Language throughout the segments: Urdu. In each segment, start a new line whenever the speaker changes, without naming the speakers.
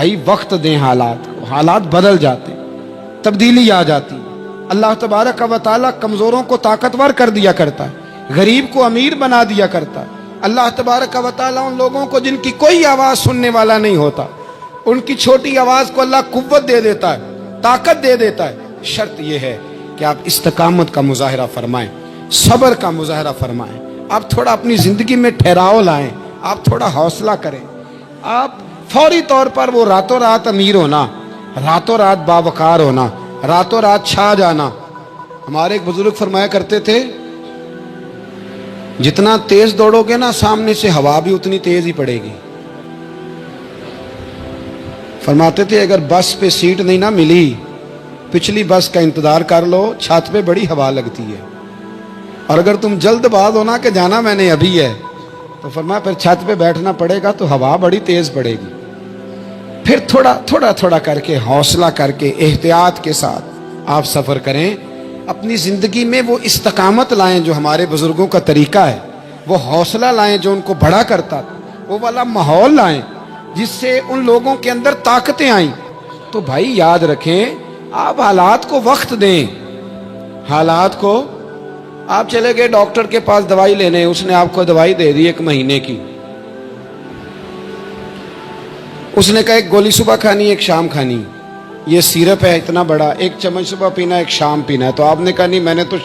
بھائی وقت دیں حالات کو، حالات بدل جاتے، تبدیلی آ جاتی۔ اللہ تبارک و تعالیٰ کمزوروں کو طاقتور کر دیا کرتا ہے، غریب کو امیر بنا دیا کرتا ہے۔ اللہ تبارک و تعالیٰ ان لوگوں کو جن کی کوئی آواز سننے والا نہیں ہوتا، ان کی چھوٹی آواز کو اللہ قوت دے دیتا ہے، طاقت دے دیتا ہے۔ شرط یہ ہے کہ آپ استقامت کا مظاہرہ فرمائیں، صبر کا مظاہرہ فرمائیں، آپ تھوڑا اپنی زندگی میں ٹھہراؤ لائیں، آپ تھوڑا حوصلہ کریں۔ آپ فوری طور پر وہ راتوں رات امیر ہونا، راتوں رات باوقار ہونا، راتوں رات چھا جانا۔ ہمارے ایک بزرگ فرمایا کرتے تھے، جتنا تیز دوڑو گے نا سامنے سے ہوا بھی اتنی تیز ہی پڑے گی۔ فرماتے تھے اگر بس پہ سیٹ نہیں نہ ملی، پچھلی بس کا انتظار کر لو، چھت پہ بڑی ہوا لگتی ہے۔ اور اگر تم جلد باز ہونا کہ جانا میں نے ابھی ہے، تو فرمایا پھر چھت پہ بیٹھنا پڑے گا تو ہوا بڑی تیز پڑے گی۔ پھر تھوڑا تھوڑا کر کے، حوصلہ کر کے، احتیاط کے ساتھ آپ سفر کریں۔ اپنی زندگی میں وہ استقامت لائیں جو ہمارے بزرگوں کا طریقہ ہے، وہ حوصلہ لائیں جو ان کو بڑا کرتا تھا، وہ والا ماحول لائیں جس سے ان لوگوں کے اندر طاقتیں آئیں۔ تو بھائی یاد رکھیں، آپ حالات کو وقت دیں۔ حالات کو، آپ چلے گئے ڈاکٹر کے پاس دوائی لینے، اس نے آپ کو دوائی دے دی 1 مہینے کی، اس نے کہا 1 گولی صبح کھانی 1 شام کھانی، یہ سیرپ ہے اتنا بڑا، 1 چمچ صبح پینا 1 شام پینا ہے۔ تو آپ نے کہا نہیں، میں نے تو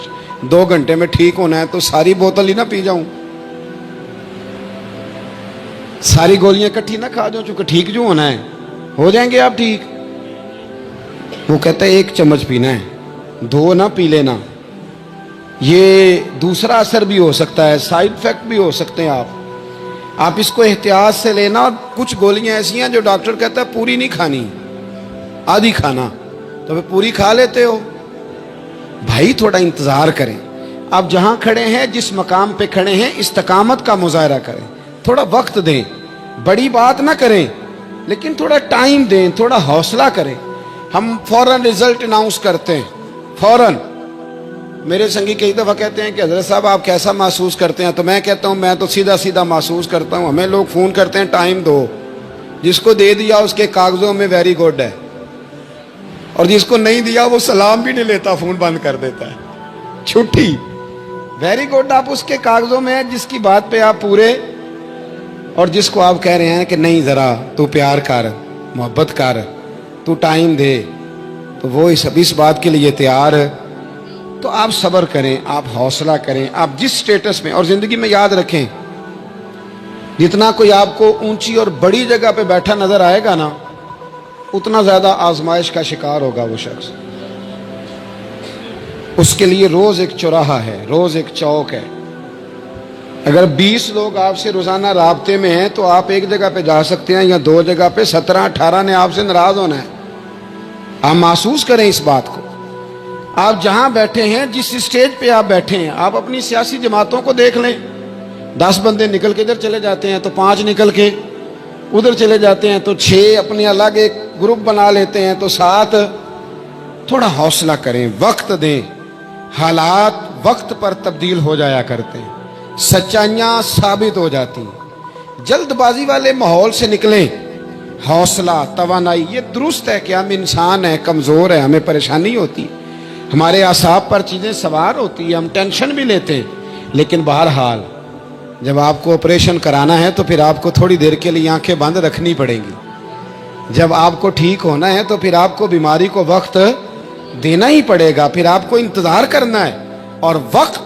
2 گھنٹے میں ٹھیک ہونا ہے، تو ساری بوتل ہی نہ پی جاؤں، ساری گولیاں کٹھی نہ کھا جاؤں، چونکہ ٹھیک جو ہونا ہے ہو جائیں گے آپ ٹھیک۔ وہ کہتا ہے 1 چمچ پینا ہے، 2 نہ پی لینا، یہ دوسرا اثر بھی ہو سکتا ہے، سائیڈ افیکٹ بھی ہو سکتے ہیں۔ آپ اس کو احتیاط سے لینا۔ اور کچھ گولیاں ایسی ہیں جو ڈاکٹر کہتا ہے پوری نہیں کھانی، آدھی کھانا، تو پھر پوری کھا لیتے ہو۔ بھائی تھوڑا انتظار کریں، آپ جہاں کھڑے ہیں، جس مقام پہ کھڑے ہیں، استقامت کا مظاہرہ کریں، تھوڑا وقت دیں، بڑی بات نہ کریں لیکن تھوڑا ٹائم دیں، تھوڑا حوصلہ کریں۔ ہم فوراً رزلٹ اناؤنس کرتے ہیں، فوراً۔ میرے سنگی کئی دفعہ کہتے ہیں کہ حضرت صاحب آپ کیسا محسوس کرتے ہیں؟ تو میں کہتا ہوں میں تو سیدھا محسوس کرتا ہوں۔ ہمیں لوگ فون کرتے ہیں ٹائم دو، جس کو دے دیا اس کے کاغذوں میں ویری گڈ ہے، اور جس کو نہیں دیا وہ سلام بھی نہیں لیتا، فون بند کر دیتا ہے، چھٹی۔ ویری گڈ آپ اس کے کاغذوں میں ہے جس کی بات پہ آپ پورے، اور جس کو آپ کہہ رہے ہیں کہ نہیں ذرا تو پیار کر، محبت کر، تو ٹائم دے، تو وہ اس بات کے لیے تیار ہے۔ تو آپ صبر کریں، آپ حوصلہ کریں، آپ جس سٹیٹس میں، اور زندگی میں یاد رکھیں، جتنا کوئی آپ کو اونچی اور بڑی جگہ پہ بیٹھا نظر آئے گا نا، اتنا زیادہ آزمائش کا شکار ہوگا وہ شخص۔ اس کے لیے روز ایک چوراہا ہے، روز ایک چوک ہے۔ اگر 20 لوگ آپ سے روزانہ رابطے میں ہیں تو آپ ایک جگہ پہ جا سکتے ہیں، یا 2 جگہ پہ 17-18 نے آپ سے ناراض ہونا ہے۔ آپ محسوس کریں اس بات کو۔ آپ جہاں بیٹھے ہیں، جس اسٹیج پہ آپ بیٹھے ہیں، آپ اپنی سیاسی جماعتوں کو دیکھ لیں۔ 10 بندے نکل کے ادھر چلے جاتے ہیں تو 5 نکل کے ادھر چلے جاتے ہیں، تو 6 اپنے الگ ایک گروپ بنا لیتے ہیں، تو 7۔ تھوڑا حوصلہ کریں، وقت دیں۔ حالات وقت پر تبدیل ہو جایا کرتے ہیں، سچائیاں ثابت ہو جاتی ہیں۔ جلد بازی والے ماحول سے نکلیں۔ حوصلہ، توانائی، یہ درست ہے کہ ہم انسان ہیں، کمزور ہیں، ہمیں پریشانی ہوتی ہے، ہمارے اعصاب پر چیزیں سوار ہوتی ہیں، ہم ٹینشن بھی لیتے ہیں، لیکن بہرحال جب آپ کو آپریشن کرانا ہے تو پھر آپ کو تھوڑی دیر کے لیے آنکھیں بند رکھنی پڑیں گی۔ جب آپ کو ٹھیک ہونا ہے تو پھر آپ کو بیماری کو وقت دینا ہی پڑے گا، پھر آپ کو انتظار کرنا ہے۔ اور وقت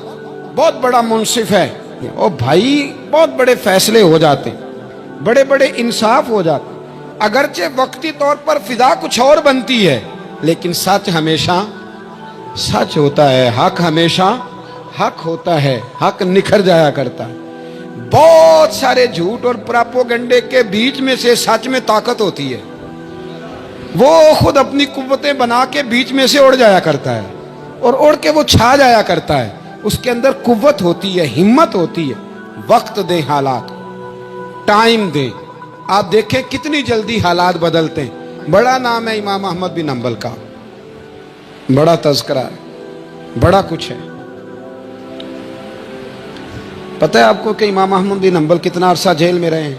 بہت بڑا منصف ہے، اور بھائی بہت بڑے فیصلے ہو جاتے ہیں، بڑے بڑے انصاف ہو جاتے ہیں۔ اگرچہ وقتی طور پر فضا کچھ اور بنتی ہے، لیکن سچ ہمیشہ سچ ہوتا ہے، حق ہمیشہ حق ہوتا ہے، حق نکھر جایا کرتا ہے۔ بہت سارے جھوٹ اور پراپوگنڈے کے بیچ میں سے سچ میں طاقت ہوتی ہے، وہ خود اپنی قوتیں بنا کے بیچ میں سے اڑ جایا کرتا ہے، اور اڑ کے وہ چھا جایا کرتا ہے۔ اس کے اندر قوت ہوتی ہے، ہمت ہوتی ہے۔ وقت دیں، حالات کو ٹائم دیں۔ آپ دیکھیں کتنی جلدی حالات بدلتے ہیں۔ بڑا نام ہے امام احمد بن حنبل کا، بڑا تذکرہ ہے، بڑا کچھ ہے۔ پتہ ہے آپ کو کہ امام احمد بن حنبل کتنا عرصہ جیل میں رہے ہیں؟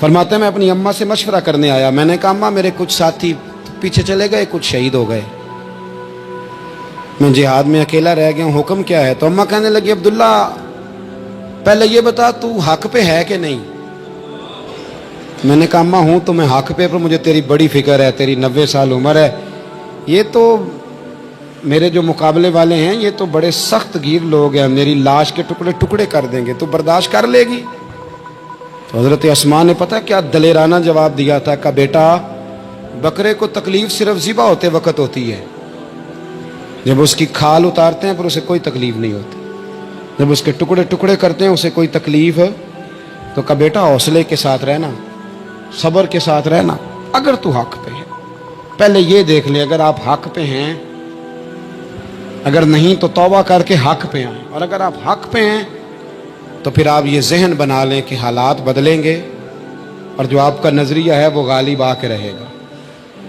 فرماتے ہیں میں اپنی اماں سے مشورہ کرنے آیا. میں نے کہا اماں میرے کچھ ساتھی پیچھے چلے گئے, کچھ شہید ہو گئے, میں جہاد میں اکیلا رہ گیا ہوں, حکم کیا ہے؟ تو اماں کہنے لگی عبداللہ پہلے یہ بتا تو حق پہ ہے کہ نہیں. میں نے کہا اماں ہوں تو میں حق پہ, پر مجھے تیری بڑی فکر ہے, تیری 90 سال عمر ہے, یہ تو میرے جو مقابلے والے ہیں یہ تو بڑے سخت گیر لوگ ہیں, میری لاش کے ٹکڑے ٹکڑے کر دیں گے, تو برداشت کر لے گی؟ تو حضرت اسماء نے پتہ کیا دلیرانہ جواب دیا تھا کہ بیٹا بکرے کو تکلیف صرف ذبح ہوتے وقت ہوتی ہے, جب اس کی کھال اتارتے ہیں پر اسے کوئی تکلیف نہیں ہوتی, جب اس کے ٹکڑے ٹکڑے کرتے ہیں اسے کوئی تکلیف. تو کہا بیٹا حوصلے کے ساتھ رہنا, صبر کے ساتھ رہنا, اگر تو حق پہ ہے پہلے یہ دیکھ لے, اگر آپ حق پہ ہیں, اگر نہیں تو توبہ کر کے حق پہ آئیں, اور اگر آپ حق پہ ہیں تو پھر آپ یہ ذہن بنا لیں کہ حالات بدلیں گے اور جو آپ کا نظریہ ہے وہ غالب آ کے رہے گا.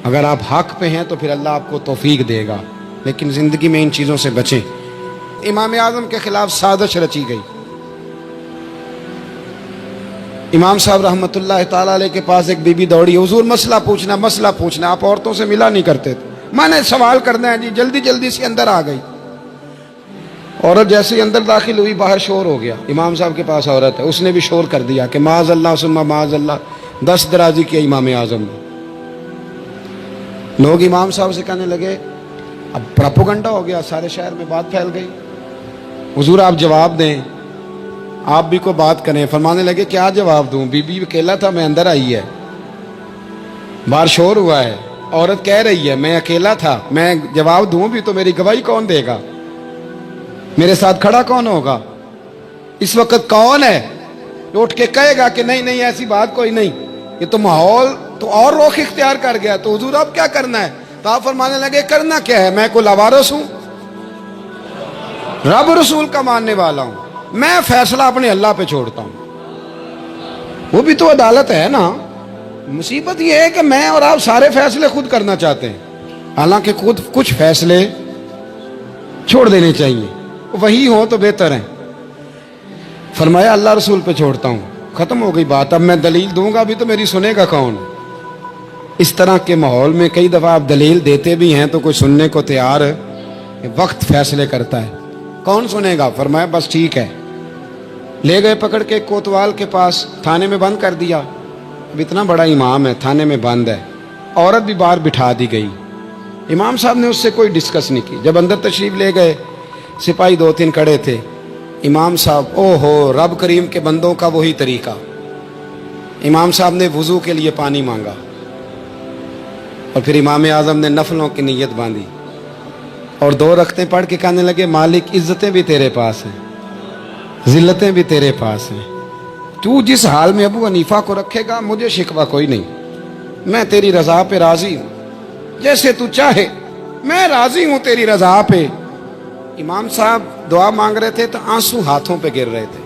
اگر آپ حق پہ ہیں تو پھر اللہ آپ کو توفیق دے گا, لیکن زندگی میں ان چیزوں سے بچیں. امام اعظم کے خلاف سازش رچی گئی. امام صاحب رحمۃ اللہ تعالیٰ علیہ کے پاس ایک بی بی دوڑی, حضور مسئلہ پوچھنا, آپ عورتوں سے ملا نہیں کرتے تھے, میں نے سوال کرنا ہے جی, جلدی جلدی سے اندر آ گئی. عورت جیسے ہی اندر داخل ہوئی باہر شور ہو گیا, امام صاحب کے پاس عورت ہے, اس نے بھی شور کر دیا کہ معاذ اللہ ثم معاذ اللہ, 10 درازی کیا امام اعظم نے. لوگ امام صاحب سے کہنے لگے اب پراپوگنڈا ہو گیا, سارے شہر میں بات پھیل گئی, حضور آپ جواب دیں, آپ بھی کو بات کریں. فرمانے لگے کیا جواب دوں, بی بی اکیلا تھا, میں اندر آئی ہے, باہر شور ہوا ہے, عورت کہہ رہی ہے میں اکیلا تھا, میں جواب دوں بھی تو میری گواہی کون دے گا, میرے ساتھ کھڑا کون ہوگا, اس وقت کون ہے اٹھ کے کہے گا کہ نہیں نہیں ایسی بات کوئی نہیں, یہ تو ماحول تو اور رخ اختیار کر گیا, تو حضور اب کیا کرنا ہے؟ تو آپ فرمانے لگے کرنا کیا ہے, میں کوئی لاوارث ہوں, رب رسول کا ماننے والا ہوں, میں فیصلہ اپنے اللہ پہ چھوڑتا ہوں, وہ بھی تو عدالت ہے نا. مصیبت یہ ہے کہ میں اور آپ سارے فیصلے خود کرنا چاہتے ہیں, حالانکہ خود کچھ فیصلے چھوڑ دینے چاہیے, وہی ہو تو بہتر ہے. فرمایا اللہ رسول پہ چھوڑتا ہوں, ختم ہو گئی بات. اب میں دلیل دوں گا بھی تو میری سنے گا کون؟ اس طرح کے ماحول میں کئی دفعہ آپ دلیل دیتے بھی ہیں تو کوئی سننے کو تیار ہے, وقت فیصلے کرتا ہے, کون سنے گا؟ فرمایا بس ٹھیک ہے. لے گئے پکڑ کے کوتوال کے پاس, تھانے میں بند کر دیا. اب اتنا بڑا امام ہے, تھانے میں بند ہے, عورت بھی باہر بٹھا دی گئی. امام صاحب نے اس سے کوئی ڈسکس نہیں کی. جب اندر تشریف لے گئے, سپاہی 2-3 کھڑے تھے. امام صاحب او ہو, رب کریم کے بندوں کا وہی طریقہ. امام صاحب نے وضو کے لیے پانی مانگا, اور پھر امام اعظم نے نفلوں کی نیت باندھی, اور 2 رکعتیں پڑھ کے کہنے لگے مالک عزتیں بھی تیرے پاس ہیں, ذلتیں بھی تیرے پاس ہیں, تو جس حال میں ابو حنیفہ کو رکھے گا مجھے شکوہ کوئی نہیں, میں تیری رضا پہ راضی ہوں, جیسے تو چاہے میں راضی ہوں تیری رضا پہ. امام صاحب دعا مانگ رہے تھے تو آنسو ہاتھوں پہ گر رہے تھے.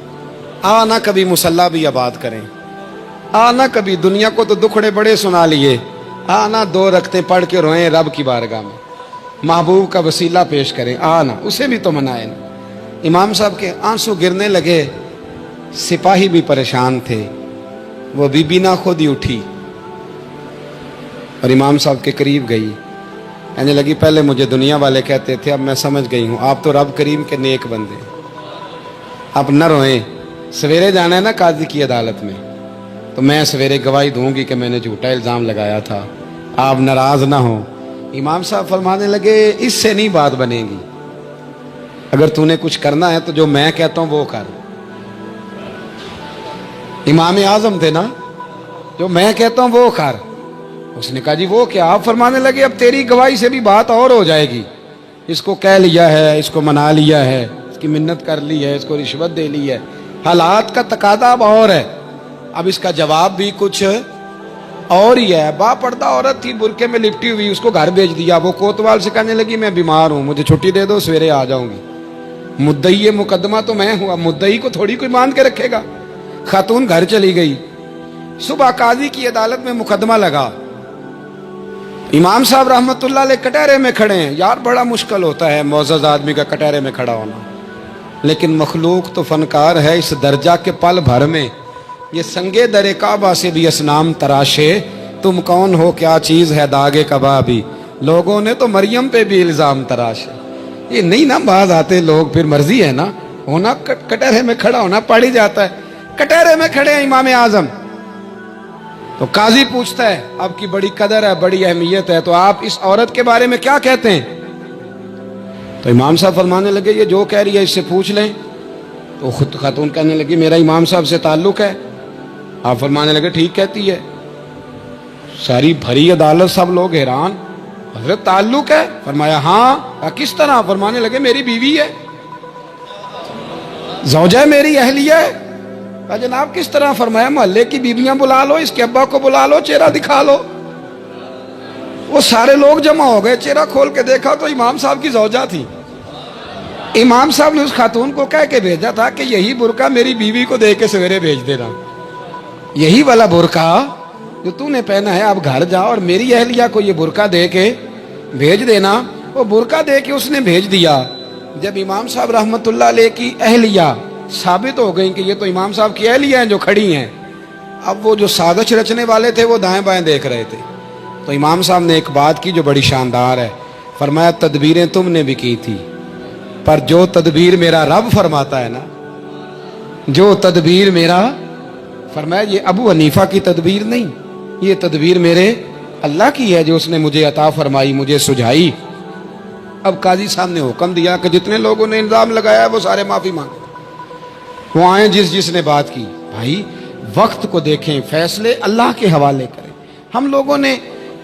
نہ کبھی مصلی بھی آباد کریں, نہ کبھی, دنیا کو تو دکھڑے بڑے سنا لیے, نہ 2 رکعتیں پڑھ کے روئیں رب کی بارگاہ میں, محبوب کا وسیلہ پیش کریں, نہ اسے بھی تو منائیں. امام صاحب کے آنسو گرنے لگے. سپاہی بھی پریشان تھے, وہ بی بی نہ خود ہی اٹھی اور امام صاحب کے قریب گئی, کہنے لگی پہلے مجھے دنیا والے کہتے تھے, اب میں سمجھ گئی ہوں آپ تو رب کریم کے نیک بندے, اب نہ روئیں, سویرے جانا ہے نا قاضی کی عدالت میں, تو میں سویرے گواہی دوں گی کہ میں نے جھوٹا الزام لگایا تھا, آپ ناراض نہ ہوں. امام صاحب فرمانے لگے اس سے نہیں بات بنے گی, اگر تو نے کچھ کرنا ہے تو جو میں کہتا ہوں وہ کر. امام اعظم تھے نا, جو میں کہتا ہوں وہ کر. اس نے کہا جی وہ کیا؟ آپ فرمانے لگے اب تیری گواہی سے بھی بات اور ہو جائے گی, اس کو کہہ لیا ہے, اس کو منا لیا ہے, اس کی منت کر لی ہے, اس کو رشوت دے لی ہے, حالات کا تقاضا اب اور ہے, اب اس کا جواب بھی کچھ اور ہی ہے. با پردہ عورت تھی, برقعے میں لپٹی ہوئی, اس کو گھر بھیج دیا. وہ کوتوال سے کہنے لگی میں بیمار ہوں, مجھے چھٹی دے دو, سویرے آ جاؤں گی. مدعی مقدمہ تو میں ہوں, مدعی کو تھوڑی کوئی باندھ کے رکھے گا. خاتون گھر چلی گئی. صبح قاضی کی عدالت میں مقدمہ لگا. امام صاحب رحمت اللہ علیہ کٹہرے میں کھڑے ہیں. یار بڑا مشکل ہوتا ہے معزز آدمی کا کٹہرے میں کھڑا ہونا, لیکن مخلوق تو فنکار ہے. اس درجہ کے پل بھر میں یہ سنگے در کعبہ سے بھی اسنام تراشے، تم کون ہو کیا چیز ہے داغے کبابی، لوگوں نے تو مریم پہ بھی الزام تراشے۔ یہ نہیں نا باز آتے لوگ، پھر مرضی ہے نا، ہونا کٹہرے میں کھڑا ہونا پڑ ہی جاتا ہے۔ کٹہرے میں کھڑے ہیں امام اعظم، تو قاضی پوچھتا ہے آپ کی بڑی قدر ہے، بڑی اہمیت ہے، تو آپ اس عورت کے بارے میں کیا کہتے ہیں؟ تو امام صاحب فرمانے لگے یہ جو کہہ رہی ہے اس سے پوچھ لیں۔ تو خود خاتون کہنے لگی میرا امام صاحب سے تعلق ہے۔ آپ فرمانے لگے ٹھیک کہتی ہے۔ ساری بھری عدالت سب لوگ حیران، حضرت تعلق ہے؟ فرمایا ہاں۔ کس طرح؟ فرمانے لگے میری بیوی ہے، زوجہ میری اہلیہ ہے۔ کہا جناب کس طرح؟ فرمایا محلے کی بیویاں بلا لو، اس کے ابا کو بلا لو، چہرہ دکھا لو۔ وہ سارے لوگ جمع ہو گئے، چہرہ کھول کے دیکھا تو امام صاحب کی زوجہ تھی۔ امام صاحب نے اس خاتون کو کہہ کے بھیجا تھا کہ یہی برقع میری بیوی کو دے کے سویرے بھیج دینا، یہی والا برقع جو تو نے پہنا ہے، اب گھر جا اور میری اہلیہ کو یہ برقع دے کے بھیج دینا۔ وہ برقع دے کے اس نے بھیج دیا۔ جب امام صاحب رحمت اللہ علیہ کی اہلیہ ثابت ہو گئی کہ یہ تو امام صاحب کی اہلیہ ہیں جو کھڑی ہیں، اب وہ جو سازش رچنے والے تھے وہ دائیں بائیں دیکھ رہے تھے۔ تو امام صاحب نے ایک بات کی جو بڑی شاندار ہے، فرمایا تدبیریں تم نے بھی کی تھی، پر جو تدبیر میرا رب فرماتا ہے نا، جو تدبیر میرا، فرمایا یہ ابو حنیفہ کی تدبیر نہیں، یہ تدبیر میرے اللہ کی ہے جو اس نے مجھے عطا فرمائی، مجھے سجھائی۔ اب قاضی صاحب نے حکم دیا کہ جتنے لوگوں نے الزام لگایا ہے وہ سارے معافی مانگیں، وہ آئیں جس نے بات کی۔ بھائی وقت کو دیکھیں، فیصلے اللہ کے حوالے کریں۔ ہم لوگوں نے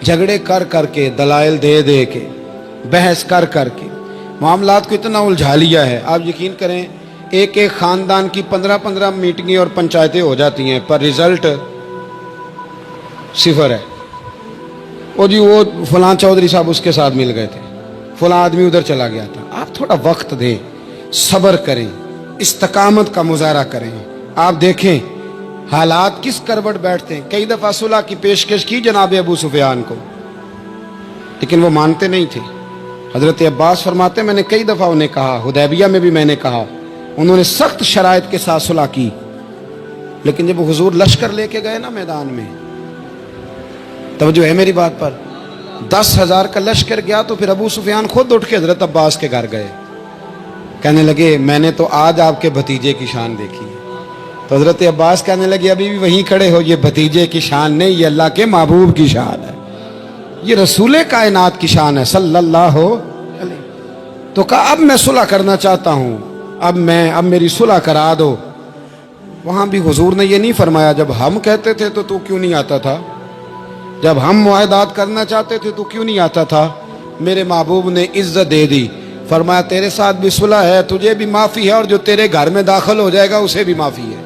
جھگڑے کر کے، دلائل دے کے، بحث کر کے معاملات کو اتنا الجھا لیا ہے۔ آپ یقین کریں ایک خاندان کی 15 میٹنگیں اور پنچایتیں ہو جاتی ہیں، پر رزلٹ صفر ہے۔ وہ جی وہ فلاں چودھری صاحب اس کے ساتھ مل گئے تھے، فلاں آدمی ادھر چلا گیا تھا۔ آپ تھوڑا وقت دیں، صبر کریں، استقامت کا مظاہرہ کریں۔ آپ دیکھیں حالات کس کروٹ بیٹھتے ہیں۔ کئی دفعہ صلح کی پیشکش کی جناب ابو سفیان کو، لیکن وہ مانتے نہیں تھے۔ حضرت عباس فرماتے میں نے کئی دفعہ انہیں کہا، حدیبیہ میں بھی میں نے کہا، انہوں نے سخت شرائط کے ساتھ صلح کی، لیکن جب حضور لشکر لے کے گئے نا میدان میں، توجہ ہے میری بات پر، 10,000 کا لشکر گیا تو پھر ابو سفیان خود اٹھ کے حضرت عباس کے گھر گئے، کہنے لگے میں نے تو آج آپ کے بھتیجے کی شان دیکھی ہے۔ تو حضرت عباس کہنے لگے ابھی بھی وہیں کھڑے ہو، یہ بھتیجے کی شان نہیں، یہ اللہ کے محبوب کی شان ہے، یہ رسول کائنات کی شان ہے صلی اللہ علیہ۔ تو کہا اب میں صلح کرنا چاہتا ہوں، اب میری صلح کرا دو۔ وہاں بھی حضور نے یہ نہیں فرمایا جب ہم کہتے تھے تو کیوں نہیں آتا تھا، جب ہم معاہدات کرنا چاہتے تھے تو کیوں نہیں آتا تھا۔ میرے محبوب نے عزت دے دی، فرمایا تیرے ساتھ بھی صلح ہے، تجھے بھی معافی ہے، اور جو تیرے گھر میں داخل ہو جائے گا اسے بھی معافی ہے۔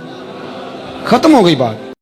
ختم ہو گئی بات۔